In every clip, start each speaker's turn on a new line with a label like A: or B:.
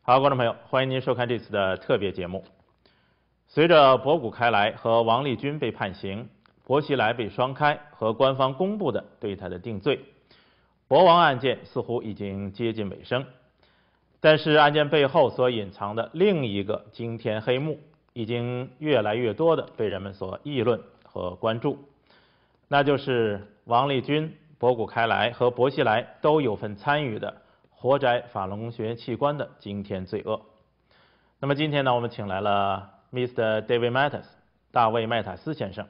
A: 好，观众朋友，欢迎您收看这次的特别节目。随着博古开来和王立军被判刑，薄熙来被双开和官方公布的对他的定罪，博王案件似乎已经接近尾声。但是案件背后所隐藏的另一个惊天黑幕，已经越来越多的被人们所议论和关注，那就是王立军、博古开来和薄熙来都有份参与的活摘法轮功学员器官的惊天罪恶。那么今天呢，我们请来了 Mr. David Matas 大卫·麦塔斯先生。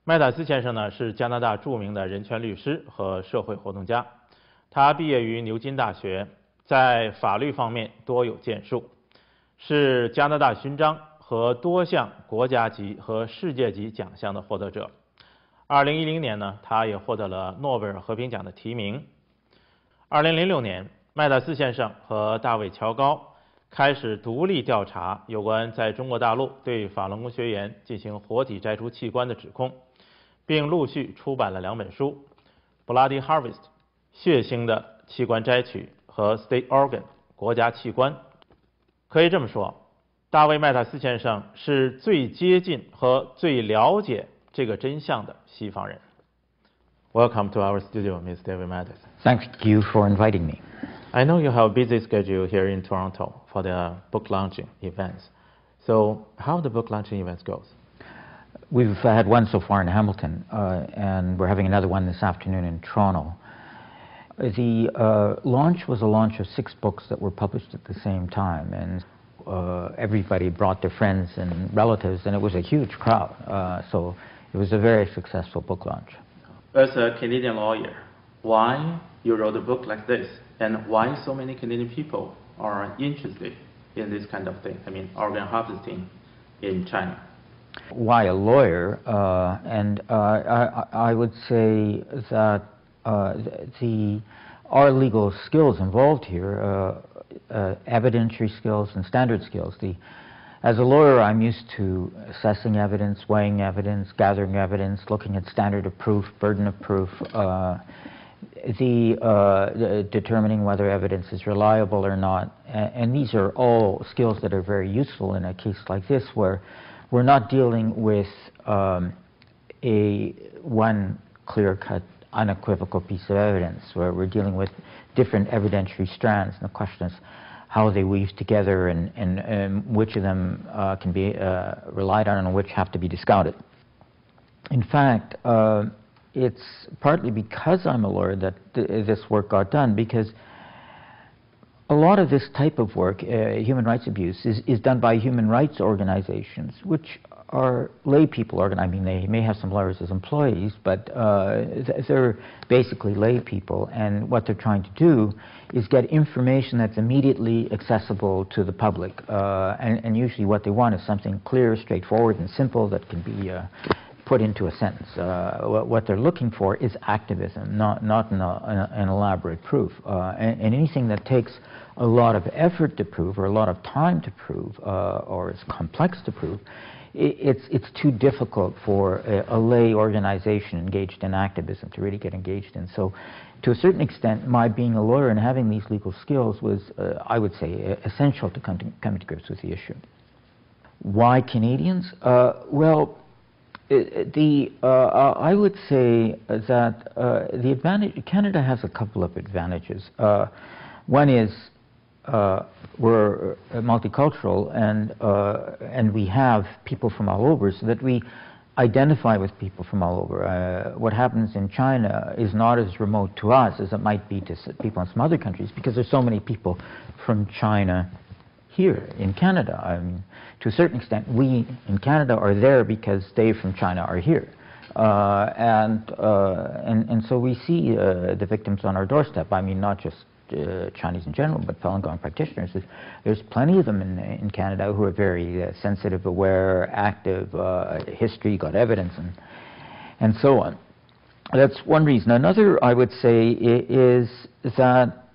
A: 麦塔斯先生呢是加拿大著名的人权律师和社会活动家，他毕业于牛津大学，在法律方面多有建树，是加拿大勋章和多项国家级和世界级奖项的获得者。2010年呢，他也获得了诺贝尔和平奖的提名。2006年，麦塔斯先生和大卫·乔高开始独立调查有关在中国大陆对法轮功学员进行活体摘除器官的指控，并陆续出版了2本书《Bloody Harvest》血腥的器官摘取和《State Organ》国家器官。可以这么说，大卫·麦塔斯先生是最接近和最了解这个真相的西方人。Welcome to our studio, Ms. David Matas.
B: Thank you for inviting me.
A: I know you have a busy schedule here in Toronto for the book launching events. So how the book launching events goes?
B: We've had one so far in Hamilton, and we're having another one this afternoon in Toronto. The launch was a launch of 6 books that were published at the same time, and everybody brought their friends and relatives, and it was a huge crowd. So it was a very successful book launch.
A: As a Canadian lawyer, why you wrote a book like this, and why so many Canadian people are interested in this kind of thing? I mean, organ harvesting in China.
B: Why a lawyer? I would say that our legal skills involved here, evidentiary skills and standard skills. As a lawyer, I'm used to assessing evidence, weighing evidence, gathering evidence, looking at standard of proof, burden of proof, determining whether evidence is reliable or not. And these are all skills that are very useful in a case like this, where we're not dealing with one clear-cut, unequivocal piece of evidence, where we're dealing with different evidentiary strands. And the question is how they weave together and which of them can be relied on and which have to be discounted. In fact, it's partly because I'm a lawyer that this work got done, because a lot of this type of work, human rights abuse, is done by human rights organizations, which are lay people. I mean, they may have some lawyers as employees, but they're basically lay people, and what they're trying to do is get information that's immediately accessible to the public, and usually what they want is something clear, straightforward, and simple that can be put into a sentence. What they're looking for is activism, not an elaborate proof. And anything that takes a lot of effort to prove, or a lot of time to prove, or is complex to prove, it's too difficult for a lay organization engaged in activism to really get engaged in. So, to a certain extent, my being a lawyer and having these legal skills was, I would say, essential to come to grips with the issue. Why Canadians? Well, I would say that the advantage, Canada has a couple of advantages. One is we're multicultural, and we have people from all over, so that we identify with people from all over. What happens in China is not as remote to us as it might be to people in some other countries, because there's so many people from China here in Canada. I mean, to a certain extent, we in Canada are there because they from China are here. And so we see the victims on our doorstep. I mean, not just Chinese in general, but Falun Gong practitioners. There's plenty of them in Canada who are very sensitive, aware, active, history, got evidence, and so on. That's one reason. Another, I would say, is that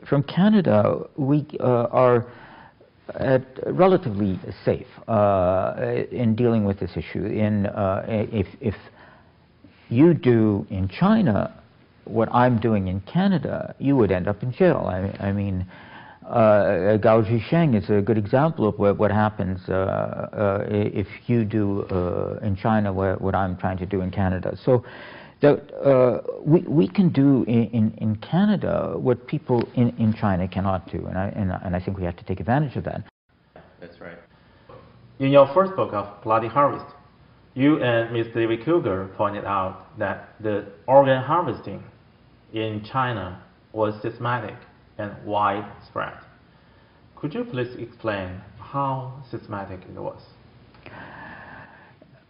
B: from Canada, we are relatively safe in dealing with this issue. If you do in China what I'm doing in Canada, you would end up in jail. I mean, Gao Zhisheng is a good example of what happens if you do in China what I'm trying to do in Canada. So we can do in Canada what people in China cannot do, and I think we have to take advantage of that.
A: That's right. In your first book of Bloody Harvest, you and Ms. David Kilger pointed out that the organ harvesting in China was systematic and widespread. Could you please explain how systematic it was?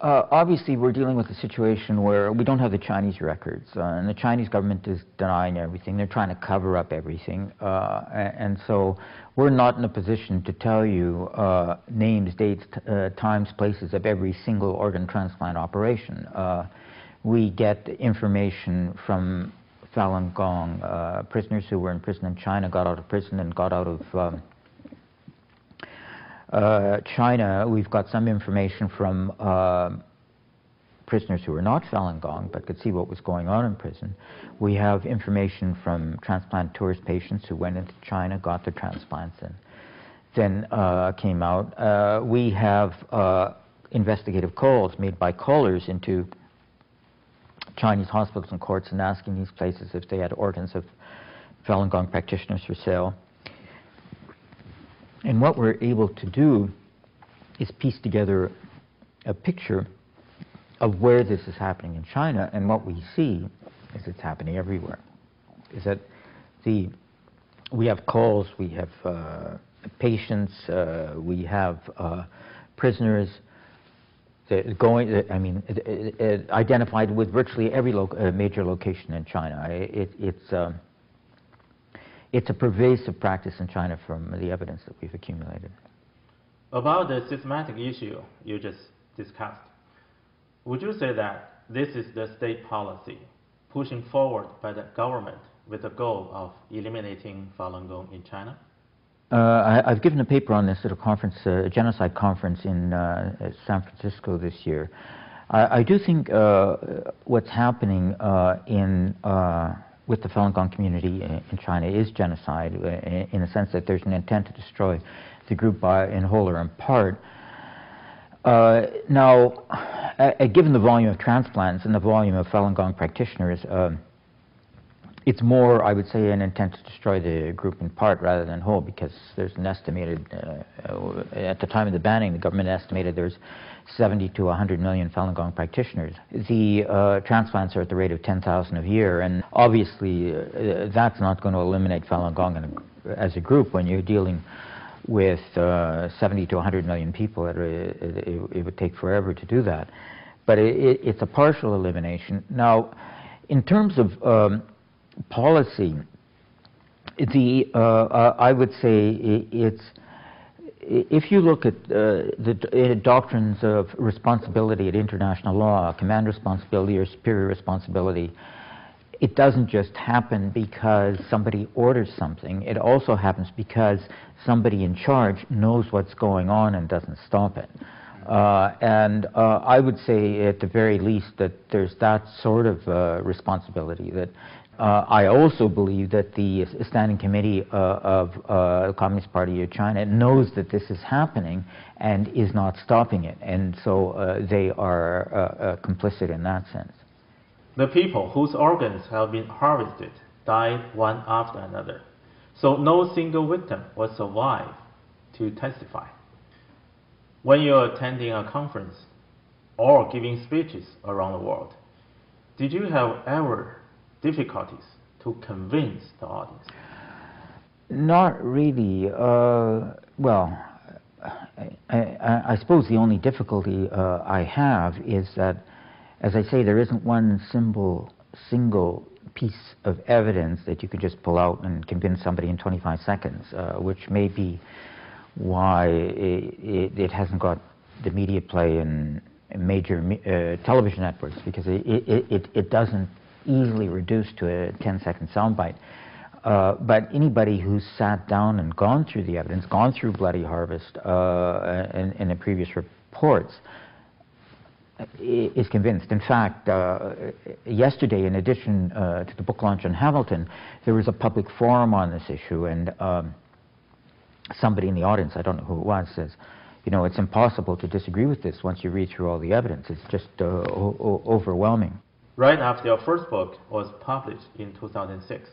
B: Obviously, we're dealing with a situation where we don't have the Chinese records, and the Chinese government is denying everything. They're trying to cover up everything, and so we're not in a position to tell you names, dates, times, places of every single organ transplant operation. We get information from Falun Gong prisoners who were in prison in China, got out of prison and got out of China. We've got some information from prisoners who were not Falun Gong but could see what was going on in prison. We have information from transplant tourist patients who went into China, got their transplants, and then came out. We have investigative calls made by callers into Chinese hospitals and courts and asking these places if they had organs of Falun Gong practitioners for sale. And what we're able to do is piece together a picture of where this is happening in China, and what we see is it's happening everywhere. Is that we have calls, we have patients, we have prisoners identified with virtually every major location in China. It's a pervasive practice in China from the evidence that we've accumulated.
A: About the systematic issue you just discussed, would you say that this is the state policy pushing forward by the government with the goal of eliminating Falun Gong in China?
B: I've given a paper on this at a conference, a genocide conference in San Francisco this year. I do think what's happening with the Falun Gong community in China is genocide, in the sense that there's an intent to destroy the group in whole or in part. Now, given the volume of transplants and the volume of Falun Gong practitioners, it's more, I would say, an intent to destroy the group in part rather than whole, because there's an estimated, at the time of the banning, the government estimated there's 70 to 100 million Falun Gong practitioners. The transplants are at the rate of 10,000 a year, and obviously that's not going to eliminate Falun Gong as a group. When you're dealing with 70 to 100 million people, it would take forever to do that. But it's a partial elimination. Now, in terms of policy, I would say if you look at the doctrines of responsibility at international law, command responsibility or superior responsibility, it doesn't just happen because somebody orders something. It also happens because somebody in charge knows what's going on and doesn't stop it. And I would say at the very least that there's that sort of responsibility. That I also believe that the Standing Committee of the Communist Party of China knows that this is happening and is not stopping it, and so they are complicit in that sense.
A: The people whose organs have been harvested died one after another, so no single victim was survived to testify. When you're attending a conference or giving speeches around the world, did you have ever difficulties to convince the audience?
B: Not really. Well, I suppose the only difficulty I have is that, as I say, there isn't one single piece of evidence that you could just pull out and convince somebody in 25 seconds, which may be why it hasn't got the media play in major television networks, because it doesn't easily reduce to a 10-second soundbite. But anybody who's sat down and gone through the evidence, gone through Bloody Harvest in the previous reports, is convinced. In fact, yesterday, in addition to the book launch on Hamilton, there was a public forum on this issue, and somebody in the audience, I don't know who it was, says, you know, it's impossible to disagree with this once you read through all the evidence. It's just overwhelming.
A: Right after your first book was published in 2006,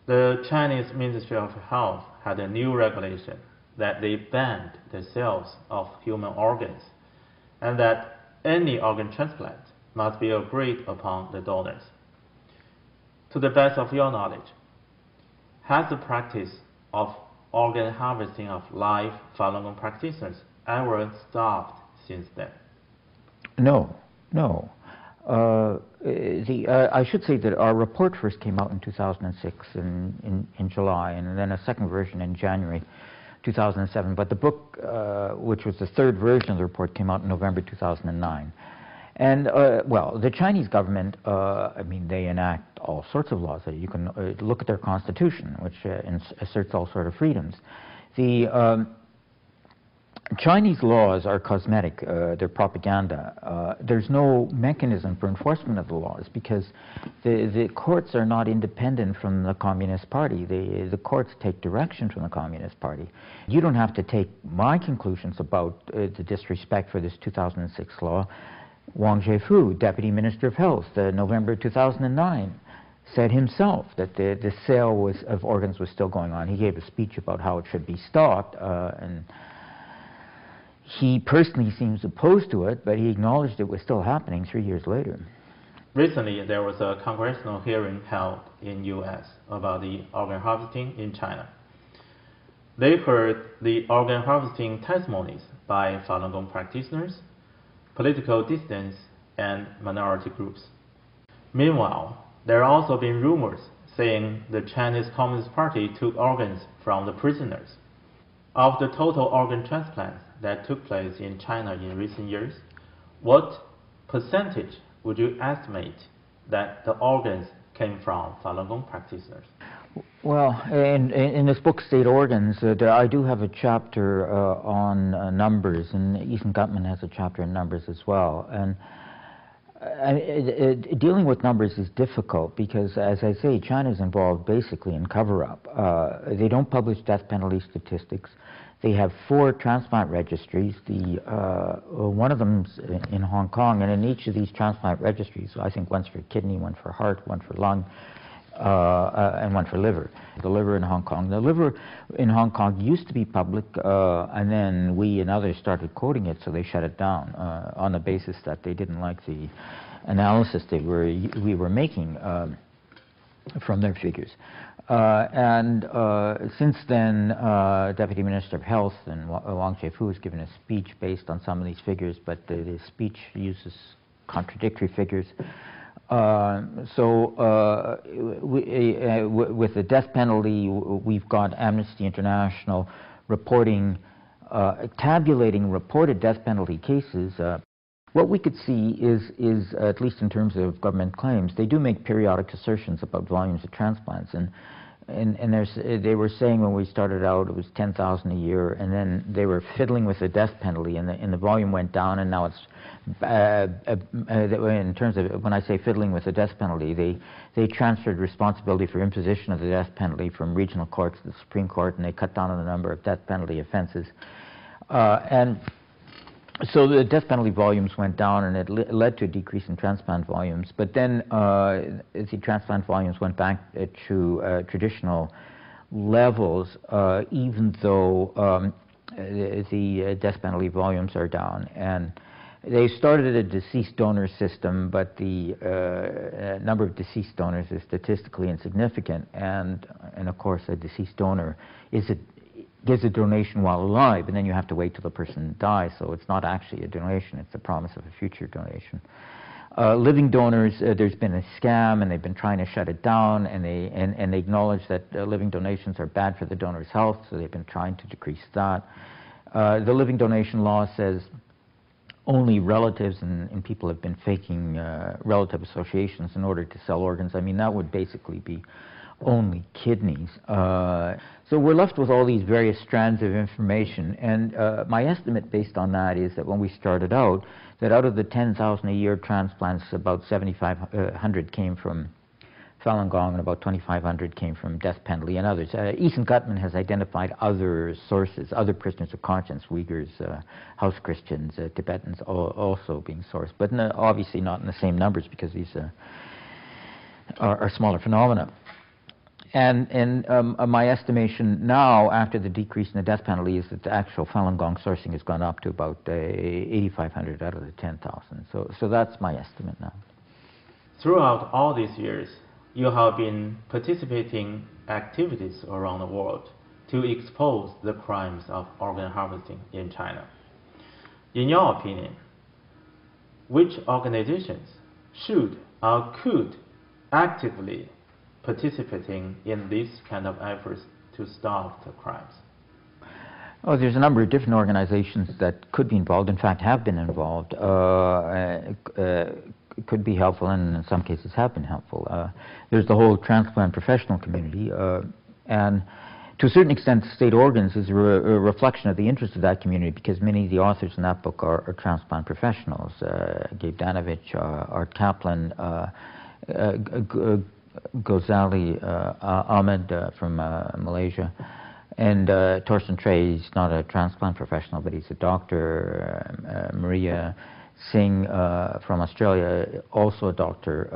A: the Chinese Ministry of Health had a new regulation that they banned the sales of human organs and that any organ transplant must be agreed upon the donors. To the best of your knowledge, has the practice of organ harvesting of live Falun Gong practitioners ever stopped since then?
B: No, no. I should say that our report first came out in 2006 in July, and then a second version in January 2007. But the book, which was the third version of the report, came out in November 2009. And, well, the Chinese government, I mean, they enact all sorts of laws. You can look at their constitution, which asserts all sorts of freedoms. The Chinese laws are cosmetic. They're propaganda. There's no mechanism for enforcement of the laws because the courts are not independent from the Communist Party. The courts take direction from the Communist Party. You don't have to take my conclusions about the disrespect for this 2006 law. Wang Zhefu, Deputy Minister of Health, November 2009, said himself that the sale of organs was still going on. He gave a speech about how it should be stopped, and he personally seems opposed to it, but he acknowledged it was still happening 3 years later.
A: Recently, there was a congressional hearing held in U.S. about the organ harvesting in China. They heard the organ harvesting testimonies by Falun Gong practitioners, political dissidents, and minority groups. Meanwhile, there have also been rumors saying the Chinese Communist Party took organs from the prisoners. Of the total organ transplants that took place in China in recent years, what percentage would you estimate that the organs came from Falun Gong practitioners?
B: Well, in this book, State Organs, I do have a chapter on numbers, and Ethan Gutman has a chapter on numbers as well. And dealing with numbers is difficult because, as I say, China's involved basically in cover-up. They don't publish death penalty statistics. They have 4 transplant registries. One of them's in Hong Kong, and in each of these transplant registries, I think one's for kidney, one for heart, one for lung, and one for liver. The liver in Hong Kong. The liver in Hong Kong used to be public, and then we and others started quoting it, so they shut it down on the basis that they didn't like the analysis we were making from their figures. Since then, Deputy Minister of Health and Wang Zhefu has given a speech based on some of these figures, but the speech uses contradictory figures. With the death penalty, we've got Amnesty International reporting, tabulating reported death penalty cases. What we could see is, at least in terms of government claims, they do make periodic assertions about volumes of transplants. And they were saying when we started out it was 10,000 a year, and then they were fiddling with the death penalty, and the volume went down, and now it's, in terms of, when I say fiddling with the death penalty, they transferred responsibility for imposition of the death penalty from regional courts to the Supreme Court, and they cut down on the number of death penalty offenses. So the death penalty volumes went down, and it led to a decrease in transplant volumes. But then the transplant volumes went back to traditional levels, even though the death penalty volumes are down. And they started a deceased donor system, but the number of deceased donors is statistically insignificant. And of course, a deceased donor gives a donation while alive, and then you have to wait till the person dies, so it's not actually a donation, it's the promise of a future donation. Living donors, there's been a scam, and they've been trying to shut it down, and they acknowledge that living donations are bad for the donor's health, so they've been trying to decrease that. The living donation law says only relatives and people have been faking relative associations in order to sell organs. I mean, that would basically be only kidneys. So we're left with all these various strands of information, and my estimate based on that is that when we started out, that out of the 10,000 a year transplants, about 7,500 came from Falun Gong, and about 2,500 came from death penalty and others. Ethan Gutman has identified other sources, other prisoners of conscience, Uyghurs, House Christians, Tibetans, also being sourced, but obviously not in the same numbers because these are smaller phenomena. And my estimation now, after the decrease in the death penalty, is that the actual Falun Gong sourcing has gone up to about 8,500 out of the 10,000. So that's my estimate now.
A: Throughout all these years, you have been participating activities around the world to expose the crimes of organ harvesting in China. In your opinion, which organizations should or could actively participating in these kind of efforts to stop the crimes?
B: Oh, there's a number of different organizations that could be involved, in fact have been involved, could be helpful, and in some cases have been helpful. There's the whole transplant professional community, and to a certain extent state organs is a reflection of the interest of that community, because many of the authors in that book are transplant professionals. Gabe Danovich, Art Kaplan, Ghazali Ahmed from Malaysia, and Torsten Trey. He's not a transplant professional, but he's a doctor. Maria Singh from Australia, also a doctor.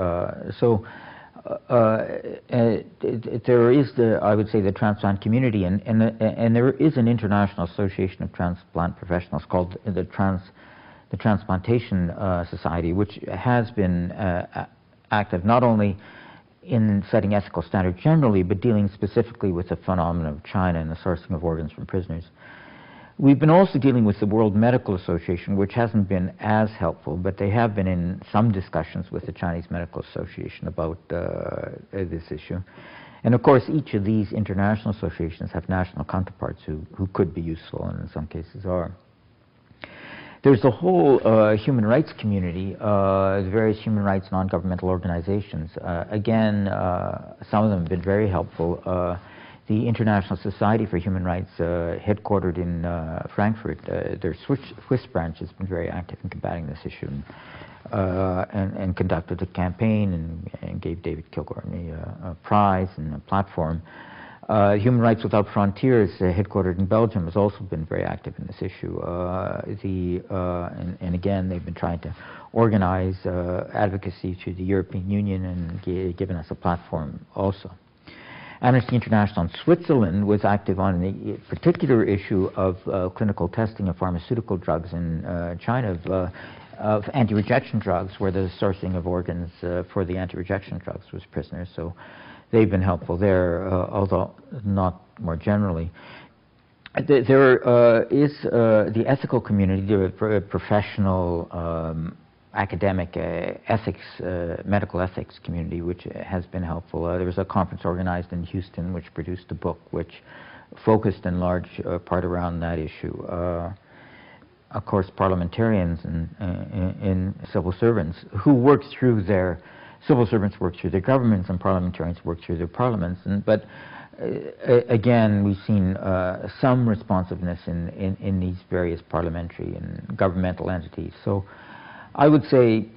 B: There is I would say, the transplant community, and there is an international association of transplant professionals called the Transplantation Society, which has been active not only in setting ethical standards generally, but dealing specifically with the phenomenon of China and the sourcing of organs from prisoners. We've been also dealing with the World Medical Association, which hasn't been as helpful, but they have been in some discussions with the Chinese Medical Association about this issue. And of course, each of these international associations have national counterparts who could be useful, and in some cases are. There's the whole human rights community, the various human rights non-governmental organizations. Again, some of them have been very helpful. The International Society for Human Rights, headquartered in Frankfurt, their Swiss branch has been very active in combating this issue, and conducted a campaign and gave David Kilgore a prize and a platform. Human Rights Without Frontiers, headquartered in Belgium, has also been very active in this issue. And again, they've been trying to organize advocacy through the European Union and given us a platform also. Amnesty International in Switzerland was active on the particular issue of clinical testing of pharmaceutical drugs in China, of anti-rejection drugs, where the sourcing of organs for the anti-rejection drugs was prisoners. So they've been helpful there, although not more generally. There is the ethical community, the professional academic ethics, medical ethics community, which has been helpful. There was a conference organized in Houston which produced a book which focused in large part around that issue. Of course, parliamentarians and civil servants who work through their civil servants work through their governments, and parliamentarians work through their parliaments. But again, we've seen some responsiveness in these various parliamentary and governmental entities. So I would say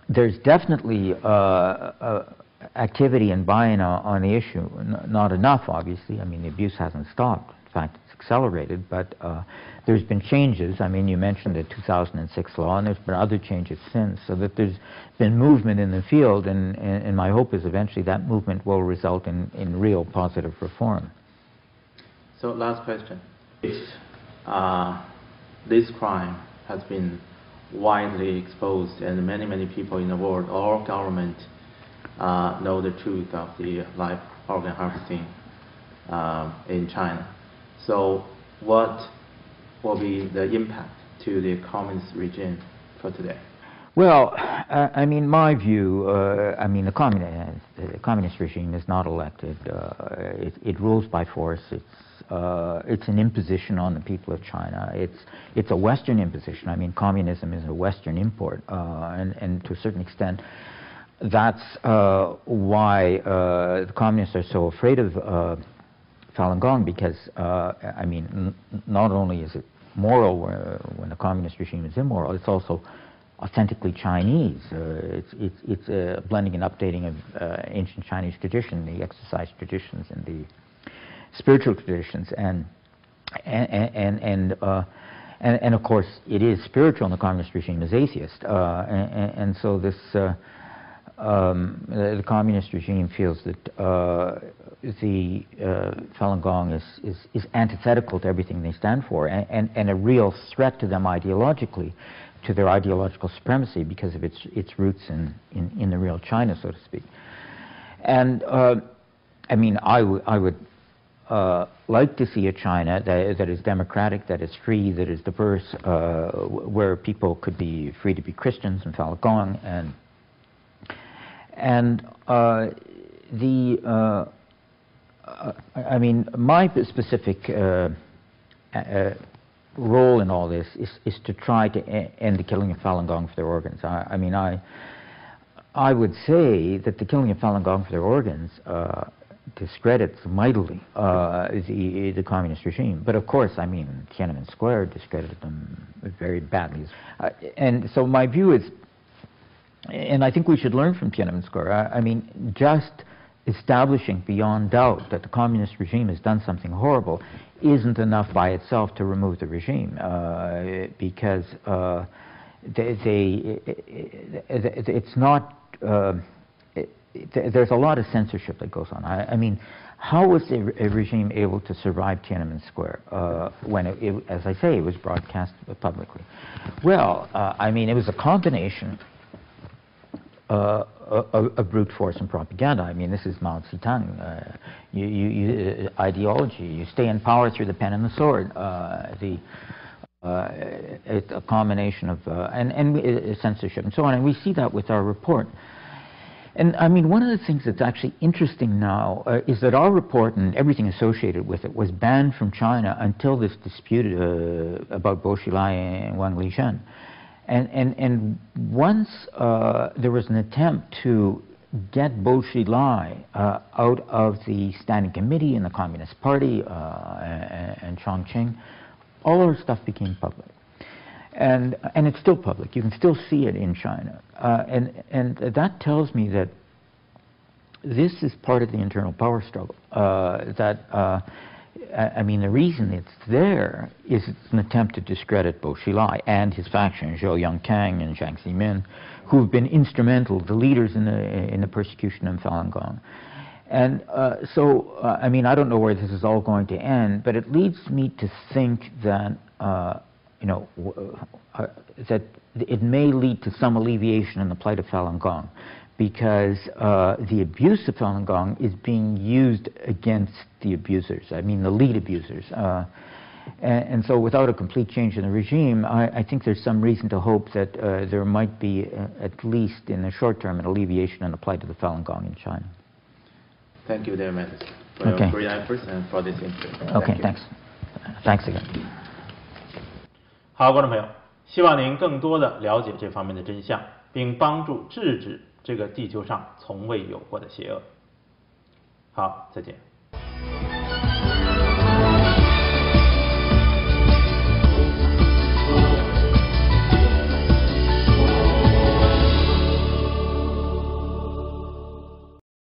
B: there's definitely activity and buy-in on the issue. Not enough, obviously. I mean, the abuse hasn't stopped. In fact, it's accelerated, but there's been changes. I mean, you mentioned the 2006 law, and there's been other changes since, so that there's been movement in the field, and my hope is eventually that movement will result in real positive reform.
A: So last question. This crime has been widely exposed, and many people in the world, all government, know the truth of the live organ harvesting in China. So what will be the impact to the communist regime for today?
B: Well, I mean, my view, I mean, the communist regime is not elected. It rules by force. It's an imposition on the people of China. It's a Western imposition. I mean, communism is a Western import, and to a certain extent, that's why the communists are so afraid of Falun Gong, because I mean, not only is it moral when the communist regime is immoral, it's also authentically Chinese. It's a blending and updating of ancient Chinese tradition, the exercise traditions and the spiritual traditions, and of course it is spiritual, and the communist regime is atheist, and so this the communist regime feels that the Falun Gong is antithetical to everything they stand for, and a real threat to them ideologically, to their ideological supremacy, because of its roots in the real China, so to speak. And I mean, I would like to see a China that is democratic, that is free, that is diverse, where people could be free to be Christians and Falun Gong, and I mean, my specific role in all this is to try to end the killing of Falun Gong for their organs. I mean, I would say that the killing of Falun Gong for their organs discredits mightily the communist regime. But of course, I mean, Tiananmen Square discredited them very badly. And so my view is, and I think we should learn from Tiananmen Square, I mean, just establishing beyond doubt that the communist regime has done something horrible isn't enough by itself to remove the regime, because it's not, there's a lot of censorship that goes on. I mean, how was a regime able to survive Tiananmen Square when, as I say, it was broadcast publicly? Well, I mean, it was a combination of brute force and propaganda. I mean, this is Mao Zedong. Ideology. You stay in power through the pen and the sword. It's a combination of and censorship and so on. And we see that with our report. And I mean, one of the things that's actually interesting now is that our report and everything associated with it was banned from China until this dispute about Bo Xilai and Wang Lizhen. And once there was an attempt to get Bo Xilai out of the Standing Committee in the Communist Party and Chongqing, all our stuff became public. And it's still public. You can still see it in China. And that tells me that this is part of the internal power struggle. I mean, the reason it's there is it's an attempt to discredit Bo Xilai and his faction, Zhou Yongkang and Jiang Zemin, who have been instrumental, the leaders in the persecution of Falun Gong. And so, I mean, I don't know where this is all going to end, but it leads me to think that, you know, that it may lead to some alleviation in the plight of Falun Gong, because the abuse of Falun Gong is being used against the abusers, I mean the lead abusers. And so without a complete change in the regime, I think there's some reason to hope that there might be, at least in the short term, an alleviation in the plight of the Falun Gong in China.
A: Thank you, David Mathis, for your great efforts and for this interview.
B: Okay, thanks. Thanks again.
A: 好，观众朋友，希望您更多的了解这方面的真相，并帮助制止这个地球上从未有过的邪恶。好，再见。